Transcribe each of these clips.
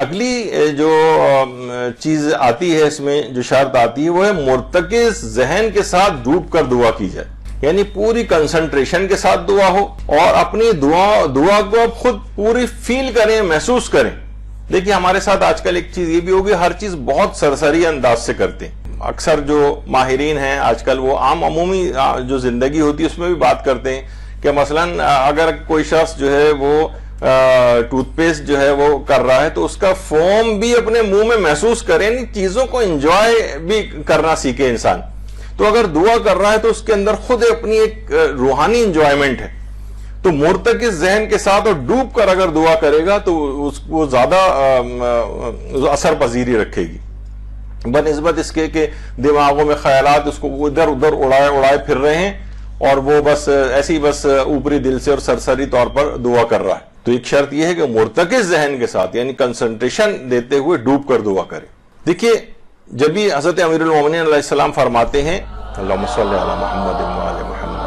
اگلی جو چیز آتی ہے اس میں، جو شرط آتی ہے، وہ ہے مرتکز ذہن کے ساتھ ڈوب کر دعا کی جائے، یعنی پوری کنسنٹریشن کے ساتھ دعا ہو، اور اپنی دعا کو آپ خود پوری فیل کریں، محسوس کریں۔ دیکھیے ہمارے ساتھ آج کل ایک چیز یہ بھی ہوگی، ہر چیز بہت سرسری انداز سے کرتے ہیں۔ اکثر جو ماہرین ہیں آج کل وہ عمومی جو زندگی ہوتی ہے اس میں بھی بات کرتے ہیں کہ مثلا اگر کوئی شخص جو ہے وہ ٹوتھ پیسٹ جو ہے وہ کر رہا ہے تو اس کا فوم بھی اپنے منہ میں محسوس کرے، چیزوں کو انجوائے بھی کرنا سیکھے انسان۔ تو اگر دعا کر رہا ہے تو اس کے اندر خود اپنی ایک روحانی انجوائمنٹ ہے، تو مرتکز ذہن کے ساتھ اور ڈوب کر اگر دعا کرے گا تو اس کو زیادہ اثر پذیری رکھے گی، بنسبت اس کے کہ دماغوں میں خیالات اس کو ادھر ادھر اڑائے پھر رہے ہیں اور وہ بس ایسی بس اوپری دل سے اور سرسری طور پر دعا کر رہا ہے۔ تو ایک شرط یہ ہے کہ مرتکز ذہن کے ساتھ یعنی کنسنٹریشن دیتے ہوئے ڈوب کر دعا کرے۔ دیکھیے جب بھی حضرت امیر المومنین علیہ السلام فرماتے ہیں اللہم صلی علی محمد وعلی محمد،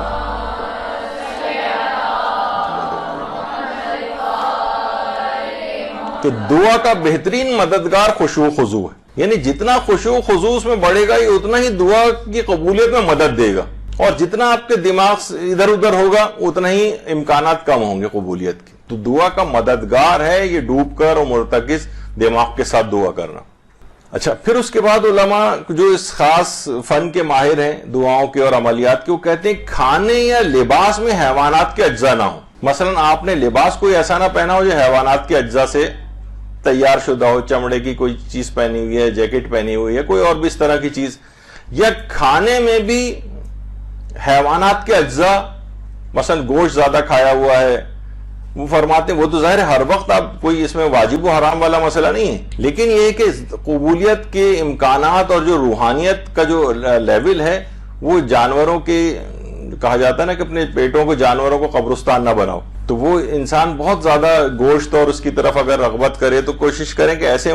کہ دعا کا بہترین مددگار خشوع و خضوع ہے، یعنی جتنا خشوع و خضوع اس میں بڑھے گا یہ اتنا ہی دعا کی قبولیت میں مدد دے گا، اور جتنا آپ کے دماغ ادھر ادھر ہوگا اتنا ہی امکانات کم ہوں گے قبولیت کے۔ تو دعا کا مددگار ہے یہ ڈوب کر اور مرتکز دماغ کے ساتھ دعا کرنا۔ اچھا، پھر اس کے بعد علماء جو اس خاص فن کے ماہر ہیں دعاؤں کے اور عملیات کے، وہ کہتے ہیں کھانے یا لباس میں حیوانات کے اجزاء نہ ہوں۔ مثلا آپ نے لباس کوئی ایسا نہ پہنا ہو جو حیوانات کے اجزاء سے تیار شدہ ہو، چمڑے کی کوئی چیز پہنی ہوئی ہے، جیکٹ پہنی ہوئی ہے، کوئی اور بھی اس طرح کی چیز، یا کھانے میں بھی حیوانات کے اجزاء، مثلا گوشت زیادہ کھایا ہوا ہے، وہ فرماتے ہیں وہ تو ظاہر ہے ہر وقت آپ کوئی اس میں واجب و حرام والا مسئلہ نہیں ہے، لیکن یہ کہ قبولیت کے امکانات اور جو روحانیت کا جو لیول ہے وہ جانوروں کے، کہا جاتا ہے نا کہ اپنے پیٹوں کو جانوروں کو قبرستان نہ بناؤ، تو وہ انسان بہت زیادہ گوشت اور اس کی طرف اگر رغبت کرے تو کوشش کریں کہ ایسے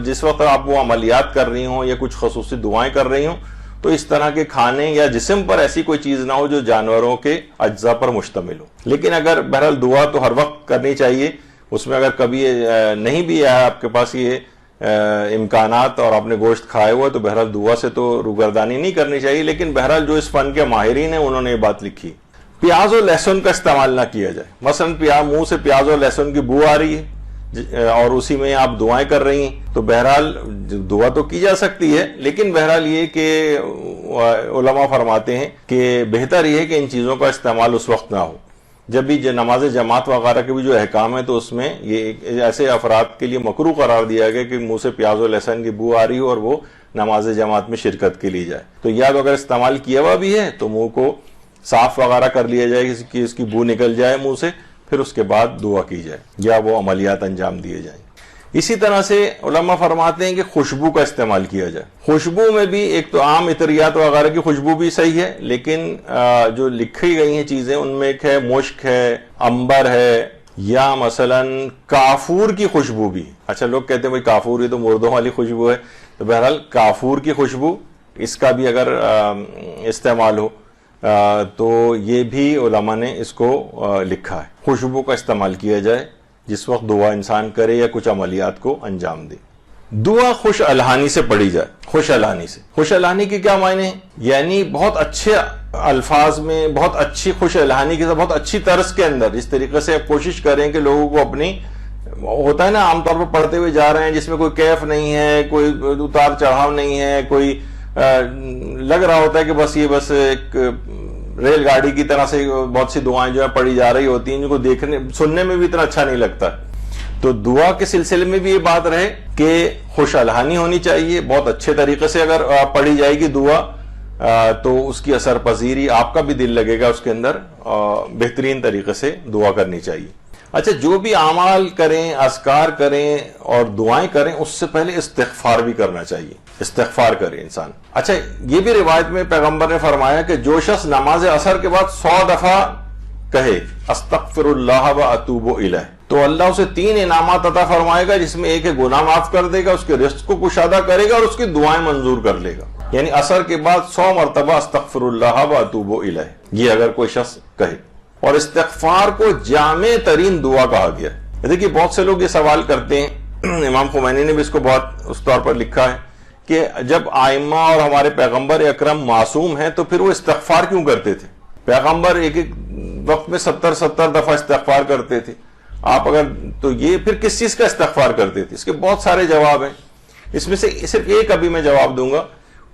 جس وقت آپ وہ عملیات کر رہی ہوں یا کچھ خصوصی دعائیں کر رہی ہوں تو اس طرح کے کھانے یا جسم پر ایسی کوئی چیز نہ ہو جو جانوروں کے اجزاء پر مشتمل ہو۔ لیکن اگر بہرحال دعا تو ہر وقت کرنی چاہیے، اس میں اگر کبھی نہیں بھی ہے آپ کے پاس یہ امکانات اور آپ نے گوشت کھائے ہوا تو بہرحال دعا سے تو روگردانی نہیں کرنی چاہیے، لیکن بہرحال جو اس فن کے ماہرین ہیں انہوں نے یہ بات لکھی۔ پیاز اور لہسن کا استعمال نہ کیا جائے، مثلا منہ سے پیاز اور لہسن کی بو آ رہی ہے اور اسی میں آپ دعائیں کر رہی ہیں تو بہرحال دعا تو کی جا سکتی ہے، لیکن بہرحال یہ کہ علماء فرماتے ہیں کہ بہتر یہ ہے کہ ان چیزوں کا استعمال اس وقت نہ ہو۔ جب بھی نماز جماعت وغیرہ کے بھی جو احکام ہے تو اس میں یہ ایسے افراد کے لیے مکروہ قرار دیا گیا کہ منہ سے پیاز اور لہسن کی بو آ رہی ہو اور وہ نماز جماعت میں شرکت کے لیے جائے، تو یا اگر استعمال کیا ہوا بھی ہے تو منہ کو صاف وغیرہ کر لیا جائے کہ اس کی بو نکل جائے منہ سے، پھر اس کے بعد دعا کی جائے یا وہ عملیات انجام دیے جائیں۔ اسی طرح سے علماء فرماتے ہیں کہ خوشبو کا استعمال کیا جائے۔ خوشبو میں بھی ایک تو عام عطریات وغیرہ کی خوشبو بھی صحیح ہے، لیکن جو لکھی گئی ہیں چیزیں ان میں ایک ہے مشک ہے، عنبر ہے، یا مثلا کافور کی خوشبو بھی۔ اچھا، لوگ کہتے ہیں بھائی کافور یہ تو مردوں والی خوشبو ہے، تو بہرحال کافور کی خوشبو اس کا بھی اگر استعمال ہو تو یہ بھی علماء نے اس کو لکھا ہے، خوشبو کا استعمال کیا جائے جس وقت دعا انسان کرے یا کچھ عملیات کو انجام دے۔ دعا خوش الحانی سے پڑھی جائے، خوش الحانی سے۔ خوش الحانی کے کیا معنی ہیں؟ یعنی بہت اچھے الفاظ میں، بہت اچھی خوش الحانی کے ساتھ، بہت اچھی طرز کے اندر، اس طریقے سے کوشش کریں کہ لوگوں کو اپنی، ہوتا ہے نا عام طور پر پڑھتے ہوئے جا رہے ہیں جس میں کوئی کیف نہیں ہے، کوئی اتار چڑھاؤ نہیں ہے، کوئی لگ رہا ہوتا ہے کہ بس یہ بس ایک ریل گاڑی کی طرح سے بہت سی دعائیں جو ہیں پڑھی جا رہی ہوتی ہیں جن کو دیکھنے سننے میں بھی اتنا اچھا نہیں لگتا۔ تو دعا کے سلسلے میں بھی یہ بات رہے کہ خوش الحانی ہونی چاہیے، بہت اچھے طریقے سے اگر پڑھی جائے گی دعا تو اس کی اثر پذیری، آپ کا بھی دل لگے گا اس کے اندر، بہترین طریقے سے دعا کرنی چاہیے۔ اچھا، جو بھی اعمال کریں، اذکار کریں اور دعائیں کریں اس سے پہلے استغفار بھی کرنا چاہیے، استغفار کرے انسان۔ اچھا، یہ بھی روایت میں پیغمبر نے فرمایا کہ جو شخص نماز عصر کے بعد 100 دفعہ کہے استغفر اللہ و اتوب الیہ تو اللہ اسے 3 انعامات عطا فرمائے گا، جس میں ایک ہے گناہ معاف کر دے گا، اس کے رزق کو کشادہ کرے گا اور اس کی دعائیں منظور کر لے گا۔ یعنی عصر کے بعد 100 مرتبہ استغفر اللہ و اتوب الیہ، یہ اگر کوئی شخص کہے۔ اور استغفار کو جامع ترین دعا کہا گیا ہے۔ دیکھیے بہت سے لوگ یہ سوال کرتے ہیں امام خمینی نے بھی اس کو بہت اس طور پر لکھا ہے کہ جب آئمہ اور ہمارے پیغمبر اکرم معصوم ہیں تو پھر وہ استغفار کیوں کرتے تھے؟ پیغمبر ایک ایک وقت میں 70 دفعہ استغفار کرتے تھے، آپ اگر تو یہ پھر کس چیز کا استغفار کرتے تھے؟ اس کے بہت سارے جواب ہیں، اس میں سے صرف ایک ابھی میں جواب دوں گا،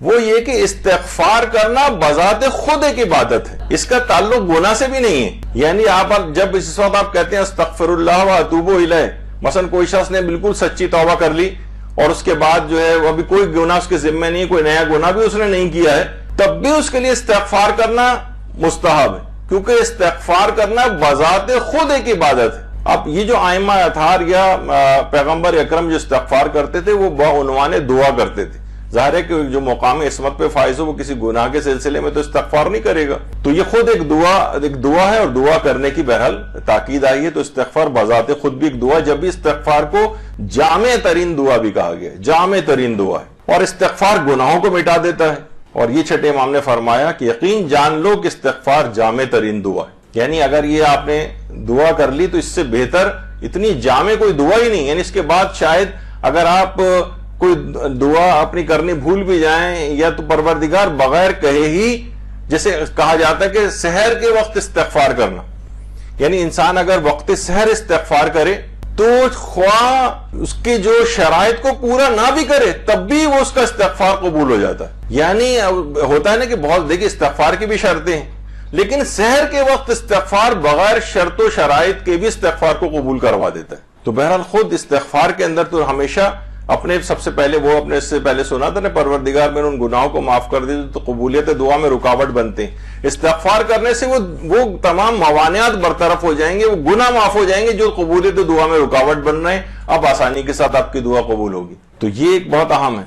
وہ یہ کہ استغفار کرنا بذات خود ایک عبادت ہے، اس کا تعلق گناہ سے بھی نہیں ہے۔ یعنی آپ جب اس وقت آپ کہتے ہیں استغفر اللہ و اتوب الیہ، مثلا کوئی شخص نے بالکل سچی توبہ کر لی اور اس کے بعد جو ہے وہ ابھی کوئی گناہ اس کے ذمہ نہیں ہے، کوئی نیا گناہ بھی اس نے نہیں کیا ہے، تب بھی اس کے لیے استغفار کرنا مستحب ہے، کیونکہ استغفار کرنا بذات خود ایک عبادت ہے۔ اب یہ جو ائمہ اطہار یا پیغمبر اکرم جو استغفار کرتے تھے وہ بعنوان دعا کرتے تھے، ظاہر ہے کہ جو مقام عصمت پہ فائز ہو وہ کسی گناہ کے سلسلے میں تو استغفار نہیں کرے گا، تو یہ خود ایک دعا ہے اور دعا کرنے کی بہرحال تاکید آئی ہے، تو استغفار بذات خود بھی ایک دعا، جب بھی استغفار کو جامع ترین دعا بھی کہا گیا ہے، جامع ترین دعا ہے، اور استغفار گناہوں کو مٹا دیتا ہے، اور یہ چھٹے امام نے فرمایا کہ یقین جان لو کہ استغفار جامع ترین دعا ہے، یعنی اگر یہ آپ نے دعا کر لی تو اس سے بہتر اتنی جامع کوئی دعا ہی نہیں، یعنی اس کے بعد شاید اگر آپ کوئی دعا اپنی کرنی بھول بھی جائیں یا تو پروردگار بغیر کہے ہی، جیسے کہا جاتا ہے کہ سحر کے وقت استغفار کرنا، یعنی انسان اگر وقت سحر استغفار کرے تو خواہ اس کے جو شرائط کو پورا نہ بھی کرے تب بھی وہ اس کا استغفار قبول ہو جاتا ہے۔ یعنی ہوتا ہے نا کہ بہت دیکھیں استغفار کی بھی شرطیں ہیں، لیکن سحر کے وقت استغفار بغیر شرط و شرائط کے بھی استغفار کو قبول کروا دیتا ہے۔ تو بہرحال خود استغفار کے اندر تو ہمیشہ اپنے سب سے پہلے وہ اپنے سے پہلے سنا تھا نا پروردگار میں ان گناہوں کو معاف کر دی تو قبولیت دعا میں رکاوٹ بنتے ہیں، استغفار کرنے سے وہ تمام موانعات برطرف ہو جائیں گے، وہ گناہ معاف ہو جائیں گے جو قبولیت دعا میں رکاوٹ بن رہے ہیں، اب آسانی کے ساتھ آپ کی دعا قبول ہوگی۔ تو یہ ایک بہت اہم ہے۔